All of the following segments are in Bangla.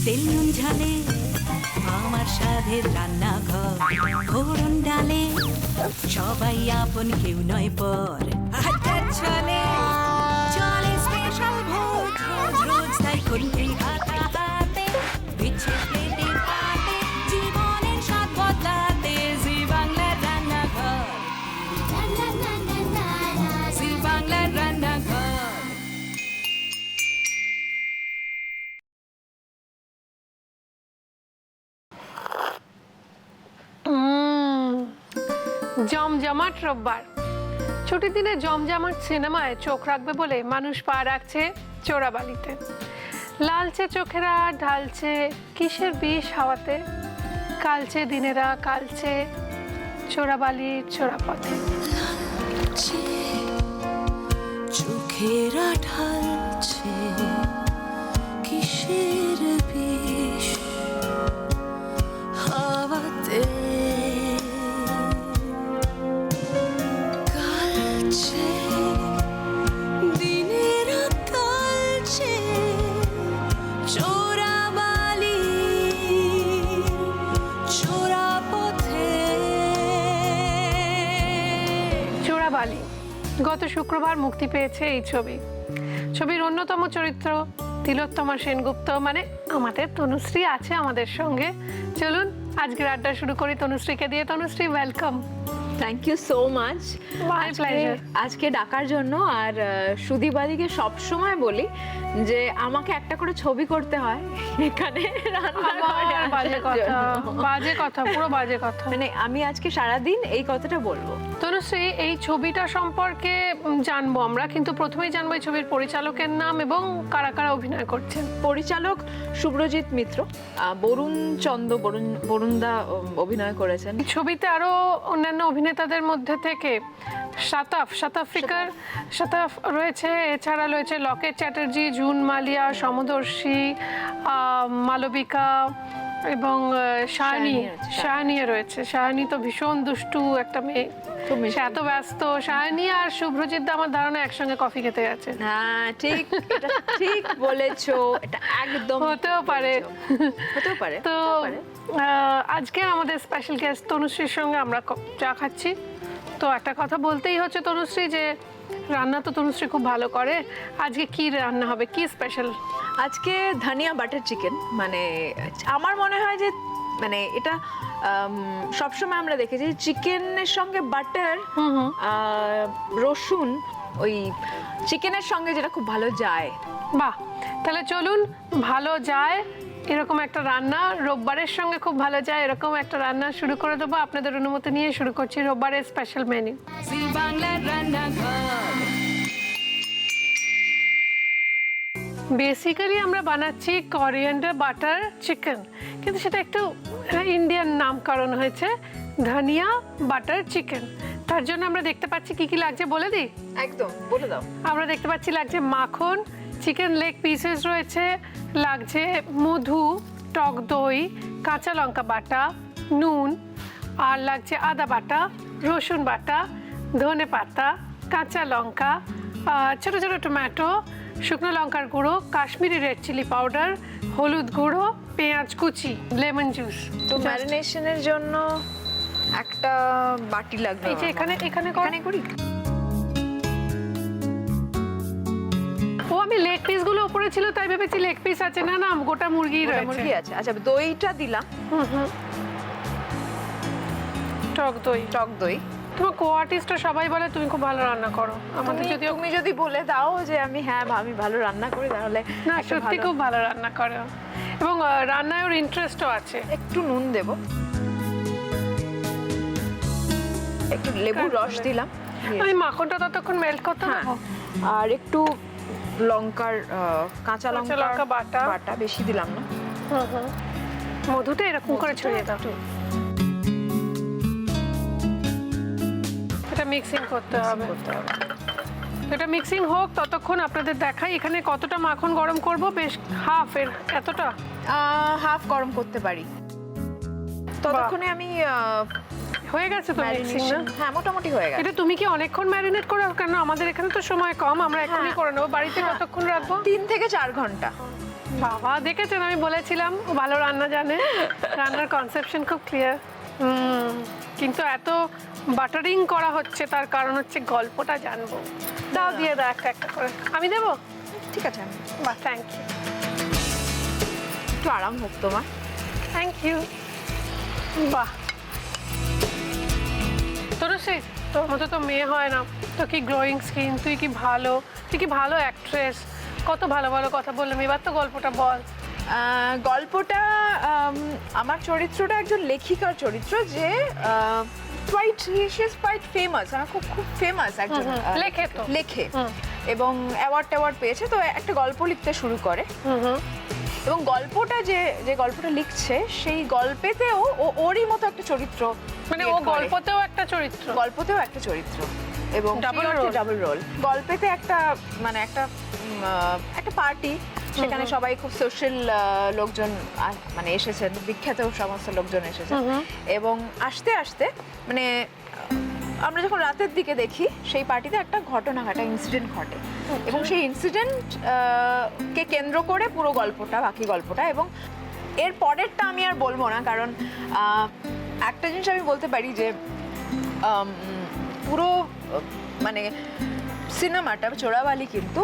তেল নুন ঝালে আমার স্বাদের রান্নাঘর, ফোড়ন ডালে সবাই আপন, কেউ নয় পর। আড্ডার ছলে চলে স্পেশাল ভোজ, রোজ রোজ তাই খুন্তি হাতে বিচ্ছে প্লেটে পাতে, জীবনের স্বাদ বদলাতে জি বাংলার রান্নাঘর, জি বাংলার রান্নাঘর। জমজমাট রোববার, ছুটির দিনে জমজমাট সিনেমায় চোখ রাখবে বলে মানুষ পা রাখছে চোরাবালিতে। লালচে চোখেরা ঢালছে কিসের বিষ হাওয়াতে, কালচে দিনেরা কালচে চোরাবালির চোরাপথে। চোখেরা ঢালছে কিসের বিষ হাওয়াতে, কালচে দিনেরা কালচে চোরাবালি চোরাপথে। চোরাবালি গত শুক্রবার মুক্তি পেয়েছে এই ছবি। ছবির অন্যতম চরিত্র তিলোত্তমা সেনগুপ্ত মানে আমাদের তনুশ্রী আছে আমাদের সঙ্গে। চলুন আজকের আড্ডা শুরু করি তনুশ্রীকে দিয়ে। Tanushree, welcome. Thank you so much my pleasure. আজকে ডাকার জন্য। আর সুদীপাদিকে সবসময় বলি যে আমাকে একটা করে ছবি করতে হয় এখানে বাজে কথা, বাজে কথা, পুরো বাজে কথা। মানে আমি আজকে সারাদিন এই কথাটা বলবো। তনুশ্রী, এই ছবিটা সম্পর্কে জানবো আমরা, কিন্তু প্রথমেই জানবো এই ছবির পরিচালকের নাম এবং কারা কারা অভিনয় করছেন। পরিচালক শুভ্রজিৎ মিত্র, বরুণদা অভিনয় করেছেন। ছবিতে আরো অন্যান্য অভিনেতাদের মধ্যে থেকে শতাফ রয়েছে, এছাড়া রয়েছে লকেট চ্যাটার্জি, জুন মালিয়া, সমদর্শী, মালবিকা এবং শাহানি রয়েছে। শাহানি তো ভীষণ দুষ্টু একটা মেয়ে, সে এত ব্যস্ত। শাহানি আর শুভ্রজিৎ আমার ধারণা একসঙ্গে কফি খেতে গেছে। হ্যাঁ ঠিক, এটা ঠিক বলেছো, এটা একদম হতেও পারে। তো পারে। আজকে আমাদের স্পেশাল গেস্ট তনুশ্রীর সঙ্গে আমরা চা খাচ্ছি। তো একটা কথা বলতেই হচ্ছে তনুশ্রী, যে রান্না তো তনুশ্রী খুব ভালো করে। আজকে কি রান্না হবে, কি স্পেশাল? আজকে ধনিয়া বাটার চিকেন। মানে আমার মনে হয় যে মানে এটা সবসময় আমরা দেখেছি চিকেনের সঙ্গে বাটার, রসুন ওই চিকেনের সঙ্গে যেটা খুব ভালো যায়। বাহ, তাহলে চলুন, ভালো যায় এরকম একটা রান্না, রোববারের সঙ্গে খুব ভালো যায় এরকম একটা রান্না শুরু করে দেবো। আপনাদের অনুমতি নিয়ে শুরু করছি রোববারের স্পেশাল মেনু। বেসিক্যালি আমরা বানাচ্ছি কোরিয়ান্ডার বাটার চিকেন, কিন্তু সেটা একটু ইন্ডিয়ান নামকরণ হয়েছে ধনিয়া বাটার চিকেন। তার জন্য আমরা দেখতে পাচ্ছি কি কি লাগছে, বলে দিই? একদম বলে দাও। আমরা দেখতে পাচ্ছি লাগছে মাখন, চিকেন লেগ পিসেস রয়েছে, লাগছে মধু, টক দই, কাঁচা লঙ্কা বাটা, নুন, আর লাগছে আদা বাটা, রসুন বাটা, ধনে পাতা, কাঁচা লঙ্কা, ছোটো ছোটো টমেটো, শুকনো লঙ্কার গুঁড়ো, কাশ্মীরি রেড চিলি পাউডার, হলুদ গুঁড়ো, পেঁয়াজ কুচি, লেমন জুস। তো ম্যারিনেশনের জন্য একটা বাটি লাগবে। এই যে এখানে করি। ও, আমি লেগ পিস গুলো উপরে ছিল তাই ভেবেছি লেগ পিস আছে। না না, গোটা মুরগি রয়েছে। মুরগি আছে। আচ্ছা, দইটা দিলাম। টক দই। তোমার কো-আর্টিস্টরা সবাই বলে তুমি খুব ভালো রান্না করো। আমাদের তুমি যদি বলে দাও যে আমি ভালো রান্না করি, তাহলে না, সত্যি খুব ভালো রান্না করো এবং রান্নায় ওর ইন্টারেস্টও আছে। একটু নুন দেব, একটু লেবুর রস দিলাম। আমি মাখনটা ততক্ষণ মেল্ট করতে দেবো। আর একটু লঙ্কার কাঁচা লঙ্কা বাটা বেশি দিলাম না। মধুটা এরকম করে ছড়িয়ে দাও। এটা মিক্সিং করতে হবে। এটা মিক্সিং হোক, ততক্ষণ আপনাদের দেখাই এখানে কতটা মাখন গরম করব। বেশ হাফ গরম করতে পারি। ততক্ষণে আমি হয়ে গেছে তো মিক্সিং না? হ্যাঁ মোটামুটি হয়ে গেছে। এটা তুমি কি অনেকক্ষণ ম্যারিনেট করে রাখো? কেন আমাদের এখানে তো সময় কম, আমরা এখনই করে নেবো। বাড়িতে কতক্ষণ রাখবো? 3 থেকে 4 ঘন্টা। বাবা, দেখেছেন আমি বলেছিলাম ও ভালো রান্না জানে, রান্নার কনসেপশন খুব ক্লিয়ার। কিন্তু এত বাটারিং করা হচ্ছে তার কারণ হচ্ছে গল্পটা জানবো। দাও, দিয়ে দাও একটা একটা করে। আমি দেবো? ঠিক আছে। বাহ, থ্যাংক ইউ। একটু আরাম হোক তোমার। Thank you. বাহ, তনুশ্রী, তোর মতো তো মেয়ে হয় না। তো কি গ্লোয়িং স্কিন, তুই কি ভালো অ্যাক্ট্রেস, কত ভালো ভালো কথা বললাম। এবার তো গল্পটা বল। গল্পটা আমার চরিত্রটা একজন লেখিকার চরিত্র, যে কোয়াইট ফেমাস, খুব ফেমাস একজন। লেখে এবং অ্যাওয়ার্ড পেয়েছে। তো একটা গল্প লিখতে শুরু করে এবং গল্পটা যে গল্পটা লিখছে সেই গল্পেতেও ওরই মতো একটা চরিত্র, মানে ও গল্পতেও একটা চরিত্র এবং ডাবল রোল। গল্পেতে একটা পার্টি, সেখানে সবাই খুব সোশ্যাল লোকজন মানে এসেছেন, বিখ্যাত সমস্ত লোকজন এসেছেন। এবং আস্তে আস্তে মানে আমরা যখন রাতের দিকে দেখি সেই পার্টিতে একটা ইনসিডেন্ট ঘটে এবং সেই ইনসিডেন্ট কে কেন্দ্র করে পুরো বাকি গল্পটা। এবং এর পরেরটা আমি আর বলবো না, কারণ একটা জিনিস আমি বলতে পারি যে পুরো মানে সিনেমাটা চোরাবালি কিন্তু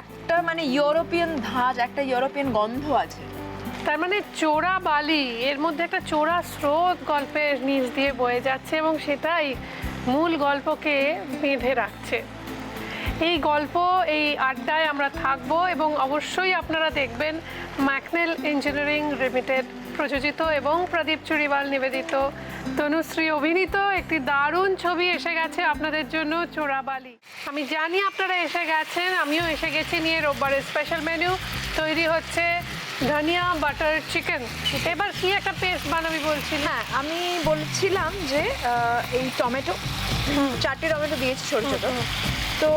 একটা মানে ইউরোপিয়ান ধাঁচ, একটা ইউরোপিয়ান গন্ধ আছে। তার মানে চোরাবালি, এর মধ্যে একটা চোরা স্রোত গল্পের নিচ দিয়ে বয়ে যাচ্ছে এবং সেটাই মূল গল্পকে বেঁধে রাখছে। এই গল্প, এই আড্ডায় আমরা থাকবো এবং অবশ্যই আপনারা দেখবেন। ম্যাকনেল ইঞ্জিনিয়ারিং লিমিটেড প্রযোজিত এবং প্রদীপ চুরিওয়াল নিবেদিত, তনুশ্রী অভিনীত একটি দারুণ ছবি এসে গেছে আপনাদের জন্য, চোরাবালি। আমি জানি আপনারা এসে গেছেন, আমিও এসে গেছি নিয়ে রোববারের স্পেশাল মেনু। তৈরি হচ্ছে ধনিয়া বাটার চিকেন। এবার কি একটা পেস্ট বানাবি বলছিস? হ্যাঁ, আমি বলছিলাম যে এই টমেটো, 4টে টমেটো দিয়েছি ছোট ছোট, তো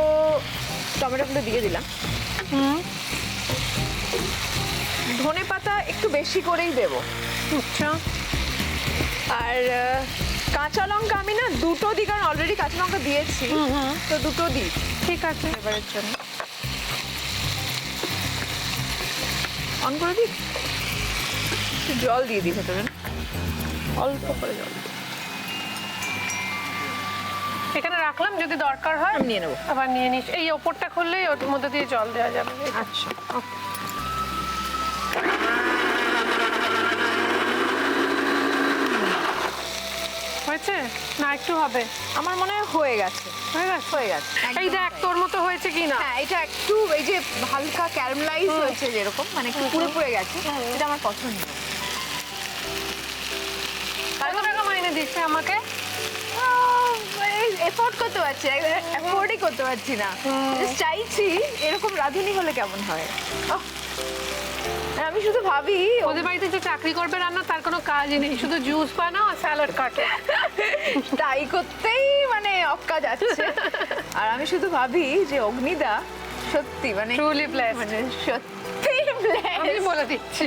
টমেটোগুলো দিয়ে দিলাম। ধনে পাতা একটু বেশি করেই দেবো। আচ্ছা। আর কাঁচা লঙ্কা আমি না 2টো দিই, কারণ অলরেডি কাঁচা লঙ্কা দিয়েছি, তো 2টো দিই। ঠিক আছে, এবারের জন্য অন করে দিই। জল দিয়ে দিই ভেতরে, অল্প করে জল এখানে রাখলাম, যদি দরকার হয় আমি নিয়ে নেবো। আবার নিয়ে নিস। এই ওপরটা খুললেই ওর মধ্যে দিয়ে জল দেওয়া যাবে। আচ্ছা, ওকে। হয়েছে না একটু হবে? আমার মনে হয় হয়ে গেছে। এই দেখ তোর মতো হয়েছে কি না। হ্যাঁ, এটা একটু এই যে হালকা ক্যারামেলাইজ হয়েছে, যেরকম মানে একটু পুড়ে গেছে, এটা আমার পছন্দ। কত টাকা মাইনে দিচ্ছে আমাকে? এফোর্ড করতে পারছি, এফোর্ডই করতে পারছি না। চাইছি এরকম রাঁধুনি হলে কেমন হয়। আমি শুধু ভাবি ওদের বাড়িতে যে চাকরি করবে রান্না, তার কোনো কাজই নেই, শুধু জুস বানাও আর স্যালাড কাটো। তাই করতেই মানে অক্কা যাচ্ছে। আর আমি শুধু ভাবি যে অগ্নিদা সত্যি মানে ট্রুলি ব্লেসড, মানে সত্যি ব্লেসড, আমি বলে দিচ্ছি।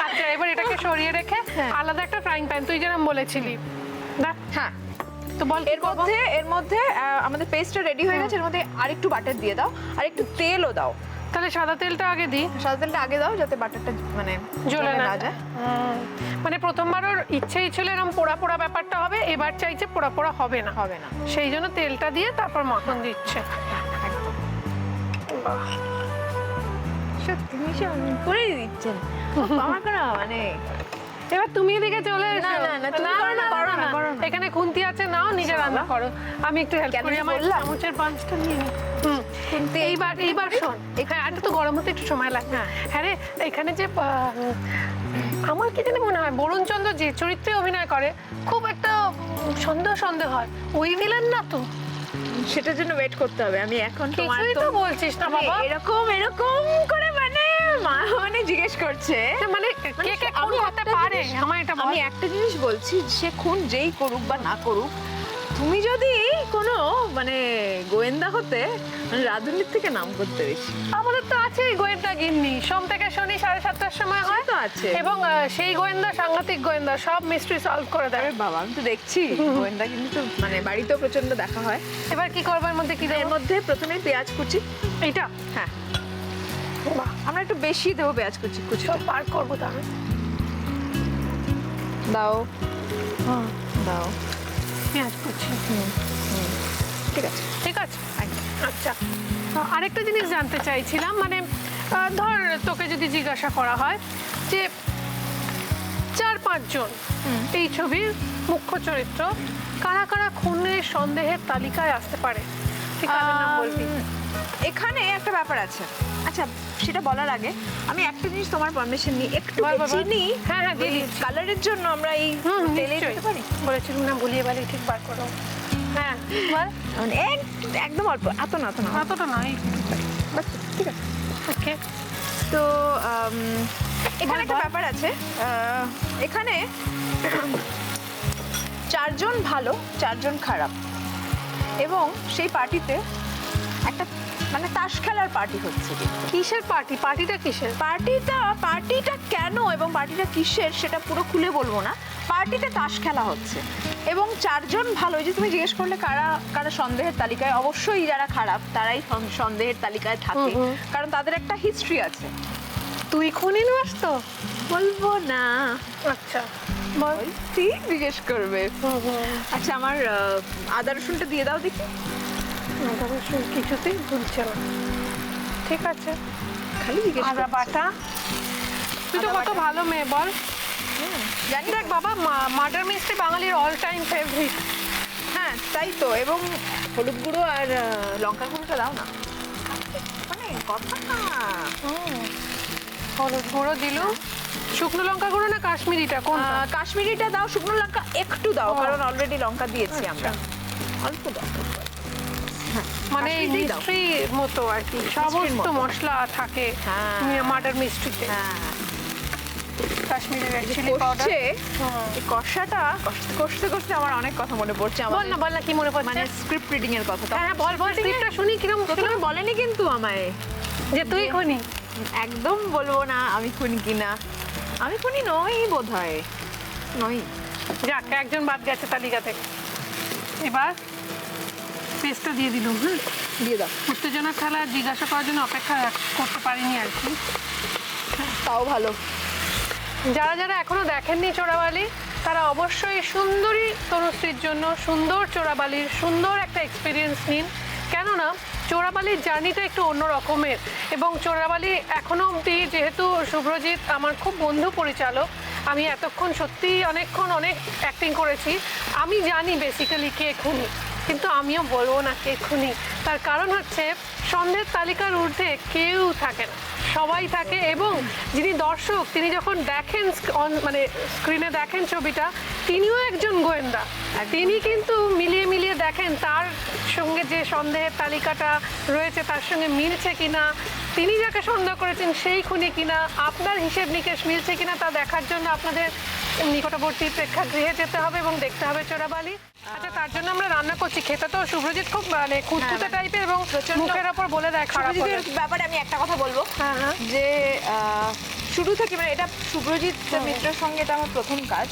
আচ্ছা, এবার এটাকে সরিয়ে রেখে আলাদা একটা ফ্রাইং প্যান, তুই যেরকম বলেছিলি। হ্যাঁ, তো বল এর মধ্যে আমাদের পেস্টটা রেডি হয়ে গেছে। এর মধ্যে আরেকটু বাটার দিয়ে দাও, আর একটু তেলও দাও। তাহলে সাদা তেলটা আগে দিই? সাদা তেলটা আগে দাও, যাতে বাটারটা মানে জ্বলে না যায়। মানে প্রথমবার ওর ইচ্ছেই ছিল এরকম পোড়া পোড়া ব্যাপারটা হবে, এবার চাইছে পোড়া পোড়া হবে না, সেই জন্য তেলটা দিয়ে তারপর মাখন দিচ্ছে। সত্যি ভীষণ করে দিচ্ছেন আমার কোনো মানে। এবার তুমি এদিকে চলে এসো। না, তুমি করো না। এখানে খুন্তি আছে, নাও নিজে রান্না করো, আমি একটু হেল্প করি। আমার চামচের পাঁচটা নিয়ে নি। খুন্তি এইবার শোন, এখানে একটা তো গরম হতে একটু সময় লাগে। হ্যাঁ রে, এখানে যে আমার কি জানি মনে হয় বরুণচন্দ্র যে চরিত্রে অভিনয় করে খুব একটা সন্দেহ হয়, ওই ভিলেন না তো? সেটার জন্য ওয়েট করতে হবে। আমি এখন কিছুই তো বলছিস না বাবা। এরকম করে মানে জিজ্ঞেস করছে, মানে কে খুন করতে পারে, আমার এটা বল। আমি একটা জিনিস বলছি, সে খুন যেই করুক বা না করুক, তুমি যদি কোনো মানে গোয়েন্দা হতে মানে রাঁধুনির থেকে নাম করতে বেশি। আমাদের তো আছেই গোয়েন্দা গিন্নি, সোম থেকে শনি 7:30টার সময় হয় তো আছে। এবং সেই গোয়েন্দা সাংঘাতিক গোয়েন্দা, সব মিস্ট্রি সলভ করে দেয়। আরে বাবা, আমি তো দেখছি গোয়েন্দা কিন্তু মানে বাড়িতেও প্রচন্ড দেখা হয়। এবার কি করবো এর মধ্যে? কি এর দেবো? মধ্যে প্রথমে পেঁয়াজ কুচি। এইটা হ্যাঁ, বাহ, আমরা একটু বেশি দেবো পেঁয়াজ কুচি। কুচি সব পার করবো তাহলে। দাও দাও, পেঁয়াজ কুচি, ঠিক আছে। ঠিক আছে। একদম। আচ্ছা, আরেকটা জিনিস জানতে চাইছিলাম, মানে ধর তোকে যদি জিজ্ঞাসা করা হয় যে 4-5 জন এই ছবির মুখ্য চরিত্র, কারা কারা খুনের সন্দেহের তালিকায় আসতে পারে, ঠিক আছে? নাম বলবি। এখানে একটা ব্যাপার আছে। আচ্ছা, সেটা বলার আগে আমি একটা জিনিস তোমার পারমিশন নিই, একটু বল, বল, বল। চিনি। হ্যাঁ, হ্যাঁ, দিয়ে দিচ্ছি। কালারের জন্য আমরা এই তেলে দিতে পারি। বলেছিলাম না, ভুলিয়ে বালি ঠিক বার করো। হ্যাঁ বল। মানে একদম অল্প, এত না এত না, অতটা নয়, বাস, ঠিক আছে। ওকে। তো এখানে একটা বল। ব্যাপার আছে। এখানে 4 জন ভালো, 4 জন খারাপ, এবং সেই পার্টিতে একটা মানে তাস খেলার পার্টি হচ্ছে। কিসের পার্টি? পার্টিটা কিসের? পার্টিটা কেন এবং পার্টিটা কিসের সেটা পুরো খুলে বলবো না। পার্টিতে তাস খেলা হচ্ছে এবং 4 জন ভালো। এই যে তুমি জিজ্ঞেস করলে কারা কারা সন্দেহের তালিকায়, অবশ্যই যারা খারাপ তারাই সন্দেহের তালিকায় থাকে, কারণ তাদের একটা হিস্ট্রি আছে। তুই খুনি নস তো? বলবো না। আচ্ছা বল। তুই জিজ্ঞেস করবে। আচ্ছা, আমার আদা রসুনটা দিয়ে দাও দেখি। আদা রসুন কিছুতেই ভুলছে না, ঠিক আছে। খালি জিজ্ঞেস আদা বাটা। তুই তো আদা কত বাটা। ভালো মেয়ে, বল। জানি দেখ বাবা, মার্ডার মিস্ট্রি বাঙালির অল টাইম ফেভারিট। হ্যাঁ, তাই তো। এবং হলুদ গুঁড়ো আর লঙ্কা গুঁড়োটা দাও না, মানে কথা না। হলুদ গুঁড়ো দিলু, শুকনো লঙ্কা গুঁড়ো না কাশ্মীরিটা কোনটা? কাশ্মীরিটা দাও, শুকনো লঙ্কা একটু দাও, কারণ অলরেডি লঙ্কা দিয়েছি আমরা। অল্প দাও। মানে কাশ্মীরিটাই দাও। মিস্ট্রির মতো আর কি, সমস্ত মতো। মশলা থাকে হ্যাঁ। মার্ডার মিস্ট্রিতে। হ্যাঁ, কাশ্মীরি রেড চিলি পাউডার। কষছে, এই কষাটা কষতে কষতে আমার অনেক কথা মনে পড়ছে। বল না, বল না, কি মনে পড়ছে? মানে স্ক্রিপ্ট রিডিং এর কথা। হ্যাঁ বল বল, স্ক্রিপ্টটা শুনি কিরকম ছিল। প্রথমে বলেনি কিন্তু আমায় যে তুই খুনি। একদম বলবো না আমি খুনি কিনা। আমি খুনি নই বোধহয়, নই। যাক, একজন বাদ গেছে তালিকা থেকে। এবার পেস্টটা দিয়ে দিলুম। হ্যাঁ, দিয়ে দাও। উত্তেজনার খেলা জিজ্ঞাসা করার জন্য অপেক্ষা করতে পারিনি আর কি। তাও ভালো। যারা যারা এখনো দেখেননি চোরাবালি, তারা অবশ্যই সুন্দরী তনুশ্রীর জন্য সুন্দর চোরাবালির সুন্দর একটা এক্সপিরিয়েন্স নিন। কেননা চোরাবালির জার্নিটা একটু অন্য রকমের, এবং চোরাবালি এখনো অবধি, যেহেতু শুভ্রজিৎ আমার খুব বন্ধু পরিচালক, আমি এতক্ষণ সত্যিই অনেকক্ষণ অনেক অ্যাক্টিং করেছি, আমি জানি বেসিক্যালি কে খুনি, কিন্তু আমিও বলবো না কে খুনি। তার কারণ হচ্ছে সন্দেহের তালিকার ঊর্ধ্বে কেউ থাকে না, সবাই থাকে। এবং যিনি দর্শক, তিনি যখন দেখেন মানে স্ক্রিনে দেখেন ছবিটা, তিনিও একজন গোয়েন্দা। তিনি কিন্তু মিলিয়ে মিলিয়ে দেখেন তার সঙ্গে যে সন্দেহের তালিকাটা রয়েছে তার সঙ্গে মিলছে কিনা, তিনি যাকে সন্দেহ করেছেন সেই খুনি কিনা, আপনার হিসেব নিকেশ মিলছে কিনা, তা দেখার জন্য আপনাদের নিকটবর্তী প্রেক্ষাগৃহে যেতে হবে এবং দেখতে হবে চোরাবালি। আচ্ছা, তার জন্য আমরা রান্না করছি। খেতে তো শুভ্রজিৎ খুব মানে খুঁতখুঁতে টাইপের, এবং মুখের ওপর বলে দেয় খারাপ হলে। শুভ্রজিতের ব্যাপারে আমি একটা কথা বলবো, হ্যাঁ, হ্যাঁ। যে শুরু থেকে মানে এটা শুভ্রজিৎ মিত্রের সঙ্গে এটা আমার প্রথম কাজ।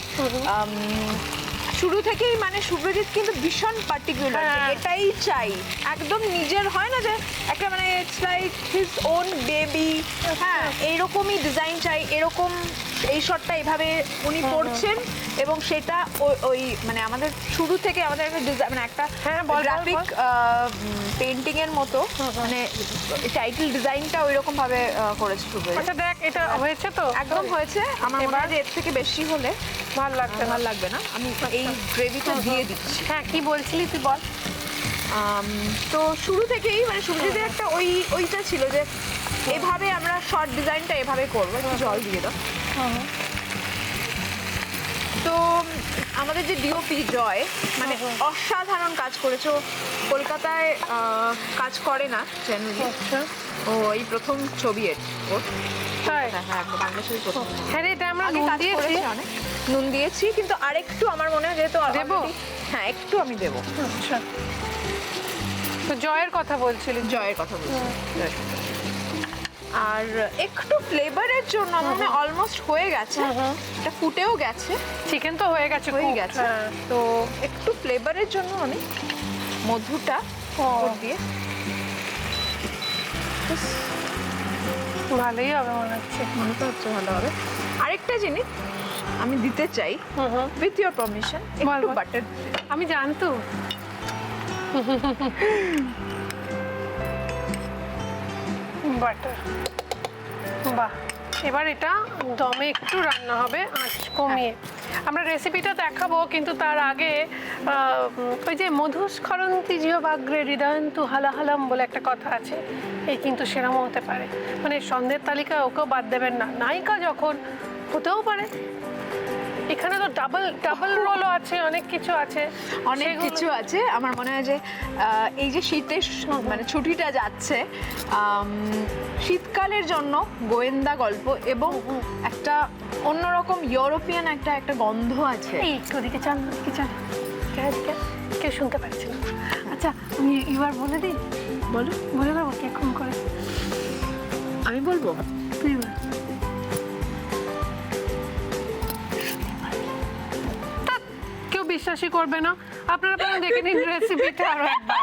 শুরু থেকেই মানে শুভ্রজিৎ কিন্তু ভীষণ পার্টিকুলার, হ্যাঁ। এটাই চাই, একদম নিজের হয় না যে একটা মানে it's like his own baby. হ্যাঁ, এইরকমই ডিজাইন চাই, এরকম এই শটটা এইভাবে উনি করছেন, এবং সেটা ওই মানে আমাদের শুরু থেকে আমাদের একটা ডিজাইন মানে একটা হ্যাঁ, বল, বল, গ্রাফিক পেন্টিং এর মতো, মানে টাইটেল ডিজাইনটা ওই রকম ভাবে করেছে শুভ্রজিৎ। আচ্ছা দেখ, এটা হয়েছে তো একদম হয়েছে। আমার মনে হয় যে এর থেকে বেশি হলে ভালো লাগছে না। ভালো লাগবে না। আমি এই গ্রেভিটা দিয়ে দিচ্ছি। হ্যাঁ, কি বলছিলি তুই বল। তো শুরু থেকেই মানে শুভ্রজিতের একটা ওইটা ছিল যে এভাবে আমরা শর্ট ডিজাইনটা এভাবে করবো। একটু জল দিয়ে দাও। তো আমাদের যে ডিওপি জয়, মানে অসাধারণ কাজ করেছো। কলকাতায় কাজ করে না জেনারেলি, ও এই প্রথম ছবি ওর। তাই? হ্যাঁ, বাংলাদেশের প্রথম। হ্যাঁ রে, এটা আমরা আগে নুন কাজ দিয়েছি। করেছে অনেক, নুন দিয়েছি, কিন্তু আরেকটু আমার মনে হয় যেহেতু দেবো? হ্যাঁ একটু আমি দেবো। আচ্ছা, তো জয়ের কথা বলছিলি। জয়ের কথা বলছি। জয়ের কথা। আর একটু ফ্লেভারের জন্য আমার অলমোস্ট হয়ে গেছে, এটা ফুটেও গেছে, চিকেন তো হয়ে গেছে, হয়ে cooked, গেছে। হ্যাঁ। তো একটু ফ্লেভারের জন্য আমি মধুটা উপর দিয়ে ভালোই হবে মনে হচ্ছে। মনে তো হচ্ছে ভালো হবে। আরেকটা জিনিস আমি দিতে চাই, উইথ ইয়োর পারমিশন, একটু বল। বাটার। আমি জানতো। বাটার, বাহ। এবার এটা দমে একটু রান্না হবে, আঁচ কমিয়ে। আমরা রেসিপিটা দেখাবো, কিন্তু তার আগে ওই যে মধুস্খলন্তি জিহ্বাগ্রে হৃদয়ন্তু হালাহালাম বলে একটা কথা আছে, এই কিন্তু সেরকম হতে পারে। মানে সন্ধ্যের তালিকায় ওকেও বাদ দেবেন না, নায়িকা যখন, হতেও পারে। এখানে তো ডাবল রোলও আছে, অনেক কিছু আছে, অনেক কিছু আছে। আমার মনে হয় যে এই যে শীতের মানে ছুটিটা যাচ্ছে, শীতকালের জন্য গোয়েন্দা গল্প এবং একটা অন্যরকম ইউরোপিয়ান একটা গন্ধ আছে। এই একটু ওদিকে চান, ওদিকে চান, কেউ শুনতে পাচ্ছে না। আচ্ছা, আমি এবার বলে দিই। বলো, বলে দেবো কে খুন করে? আমি বলবো। তুই বল। ধ্যাৎ, কেউ বিশ্বাসই করবে না। আপনারা বরং দেখে নিন রেসিপিটা আরো একবার।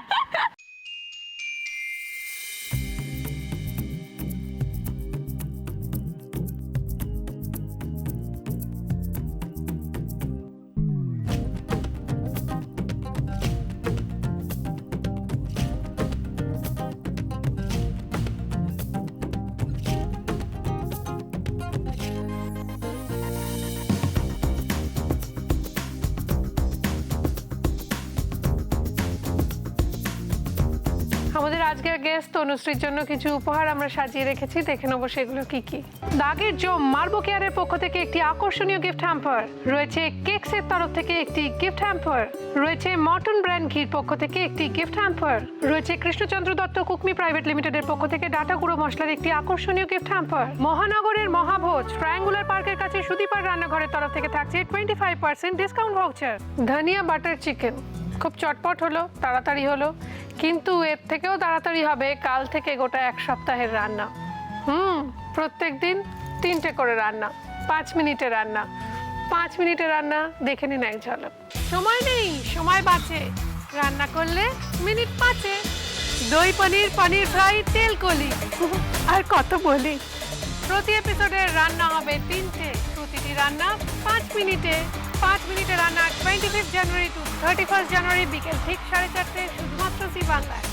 আমাদের আজকের গেস্ট তনুশ্রীর জন্য কিছু উপহার আমরা সাজিয়ে রেখেছি, দেখে নেবো সেগুলো কি কি। দাগের জম মার্বো কেয়ারের পক্ষ থেকে একটি আকর্ষণীয় গিফট হ্যাম্পার রয়েছে, কেকসের তরফ থেকে একটি গিফট হ্যাম্পার রয়েছে, মটন ব্র্যান্ড ঘির পক্ষ থেকে একটি গিফট হ্যাম্পার রয়েছে, কৃষ্ণচন্দ্র দত্ত কুকমি প্রাইভেট লিমিটেডের পক্ষ থেকে ডাটা গুঁড়ো মশলার একটি আকর্ষণীয় গিফট হ্যাম্পার। মহানগরের মহাভোজ ট্রায়াঙ্গুলার পার্কের কাছে সুদীপার রান্নাঘরের তরফ থেকে থাকছে 25% ডিসকাউন্ট ভাউচার। ধনিয়া বাটার চিকেন খুব চটপট হলো, তাড়াতাড়ি হলো, কিন্তু এর থেকেও তাড়াতাড়ি হবে কাল থেকে গোটা এক সপ্তাহের রান্না। প্রত্যেক দিন 3টে করে রান্না, 5 মিনিটে রান্না, 5 মিনিটে রান্না, দেখে নিন এক ঝলক। সময় নেই, সময় বাঁচে, রান্না করলে মিনিট 5-এ। দই পনির, পনির ফ্রাই, তেল কলি, আর কত বলি। প্রতি এপিসোডের রান্না হবে 3টে, প্রতিটি রান্না 5 মিনিটে। 5 মিনিটে রান্না 25 জানুয়ারি টু 31 জানুয়ারি বিকেল ঠিক 4:30 শুধুমাত্র জি বাংলায়।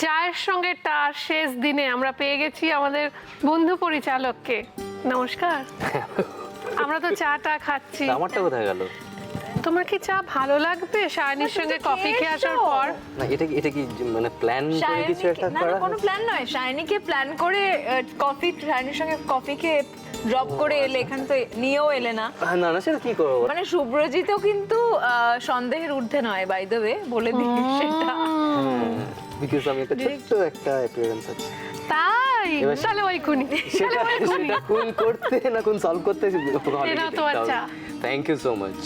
চায়ের সঙ্গে তার শেষ দিনে আমরা পেয়ে গেছি আমাদের বন্ধু পরিচালককে। নমস্কার। আমরা তো চাটা খাচ্ছি। আমারটা কোথায় গেল? তোমার কি চা ভালো লাগবে সায়নীর সঙ্গে কফি খেয়ে আসার পর? না, এটা কি মানে প্ল্যান করে কিছু একটা করা? কোনো প্ল্যান নয়, শাইনিকে প্ল্যান করে কফি, শাইনির সঙ্গে কফি খেয়ে ড্রপ করে এলে, এখানে তো নিয়েও এলে না। না না, সেটা কি করবো? মানে শুভ্রজিতও কিন্তু সন্দেহের ঊর্ধ্বে নয়, বাই দ্য ওয়ে, বলে দিই সেটা। বিকজ আমি একটা ছোট্ট একটা অ্যাপিয়ারেন্স আছে। তাই তাহলে ওই খুনি, সেটা কোন করতে না কোন সলভ করতে। এটাও তোমার চা। Thank you so much.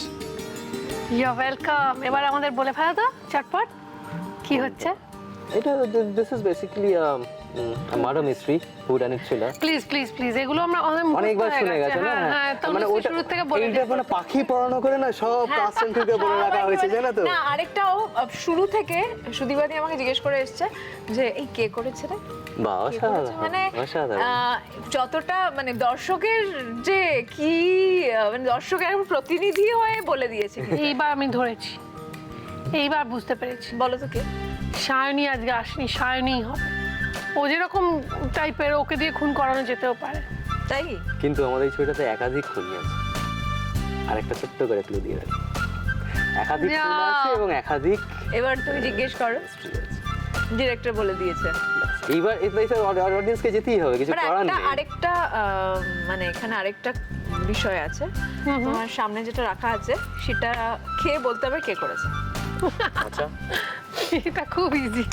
You welcome. এবার আমাদের বলে ফেলা তো চটপট কি হচ্ছে। এটা this is basically murder mystery, hood and thriller. Please please please, এগুলো আমরা অনেকবার শুনে গেছে না? হ্যাঁ, মানে ওটা শুরু থেকে বলে এইটা মানে পাখি পড়ানো করে না, সব কাস্টম থেকে বলে রাখা হয়েছে, জানো তো? না, আরেকটাও শুরু থেকে সুদীপাদি আমাকে জিজ্ঞেস করে এসেছে যে এই কে করেছে রে, বাহ, কে করেছে? অসাধারণ, মানে অসাধারণ। যতটা মানে দর্শকের যে কি মানে দর্শকের প্রতিনিধি হয়ে বলে দিয়েছে। এইবার আমি ধরেছি, এইবার বুঝতে পেরেছি। বলো তো কে? সায়নী আজকে আসেনি, সায়নীই হবে। ও যেরকম টাইপের, ওকে দিয়ে খুন করানো যেতেও পারে। তাই কিন্তু আমাদের এই ছবিটাতে একাধিক খুনি আছে। আর একটা ছোট্ট করে ক্লু দিয়ে রাখি, একাধিক খুন আছে এবং একাধিক। এবার তুমি জিজ্ঞেস করো, ডিরেক্টর বলে দিয়েছে। এইবার অডিয়েন্সকে যেতেই হবে, কিছু করার নেই। আরেকটা মানে এখানে আরেকটা বিষয় আছে, তোমার সামনে যেটা রাখা আছে সেটা খেয়ে বলতে হবে কে করেছে। আচ্ছা, এটা খুব ইজি,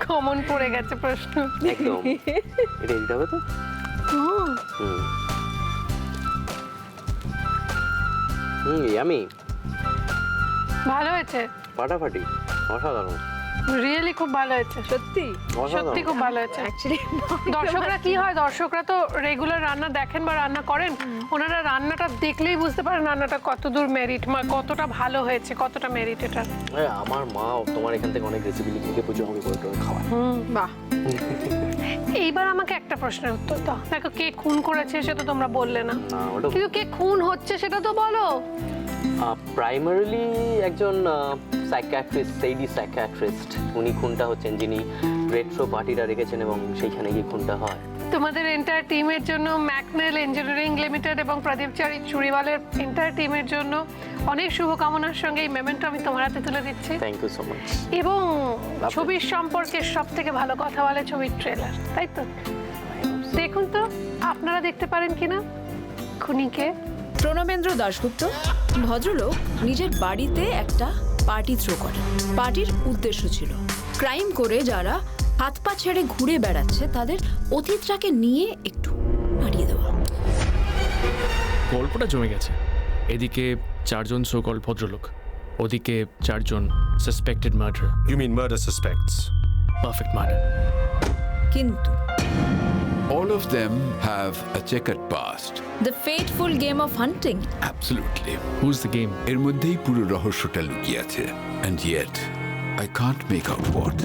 কমন পড়ে গেছে প্রশ্ন। একদম এটা দিতে হবে তো। ইয়ামি। ভালো হয়েছে, ফাটাফাটি, অসাধারণ, রিয়েলি খুব ভালো হয়েছে, সত্যি সত্যি খুব ভালো হয়েছে। অ্যাকচুয়ালি দর্শকরা কি হয়, দর্শকরা তো রেগুলার রান্না দেখেন বা রান্না করেন, ওনারা রান্নাটা দেখলেই বুঝতে পারেন রান্নাটা কতদূর মেরিট, কতটা ভালো হয়েছে, কতটা মেরিট এটা। আমার মা তোমার এখান থেকে অনেক রেসিপি লিখে প্রচুর আমাকে করে টোরে খাওয়ায়। বাহ। এইবার আমাকে একটা প্রশ্নের উত্তর দাও। দেখো কে খুন করেছে সেটা তোমরা বললে না, না, ওটা কিন্তু কে খুন হচ্ছে সেটা তো বলো। প্রাইমারিলি একজন সাইকিয়াট্রিস্ট, সেইডি সাইকিয়াট্রিস্ট, উনি খুনটা হচ্ছেন, যিনি রেট্রো পার্টিটা রেখেছেন এবং সেইখানে গিয়ে খুনটা হয়। তোমাদের এন্টায়ার টিমের জন্য, ম্যাকনেল ইঞ্জিনিয়ারিং লিমিটেড এবং প্রদীপ চুরিওয়ালের এন্টায়ার টিমের জন্য অনেক শুভকামনার সঙ্গে এই মেমেন্টো আমি তোমার হাতে তুলে দিচ্ছি। Thank you so much. এবং ছবির সম্পর্কে সব থেকে ভালো কথা বলে ছবির ট্রেলার, তাই তো? দেখুন তো আপনারা দেখতে পারেন কিনা খুনিকে। প্রণবেন্দ্র দাশগুপ্ত ভদ্রলোক নিজের বাড়িতে একটা পার্টি থ্রো করেন। পার্টির উদ্দেশ্য ছিল ক্রাইম করে যারা হাত পা ছেড়ে ঘুরে বেড়াচ্ছে তাদের অতীতটাকে নিয়ে একটু হারিয়ে দেওয়া। গল্পটা জমে গেছে। এদিকে 4 জন সোকল ভদ্রলোক, ওদিকে 4 জন suspected murder. You mean murder suspects? Perfect murder. কিন্তু All of them have a checkered past. The fateful game of hunting, Absolutely. Who's the game? এর মধ্যেই পুরো রহস্যটা লুকিয়ে আছে। And yet, I can't make out what.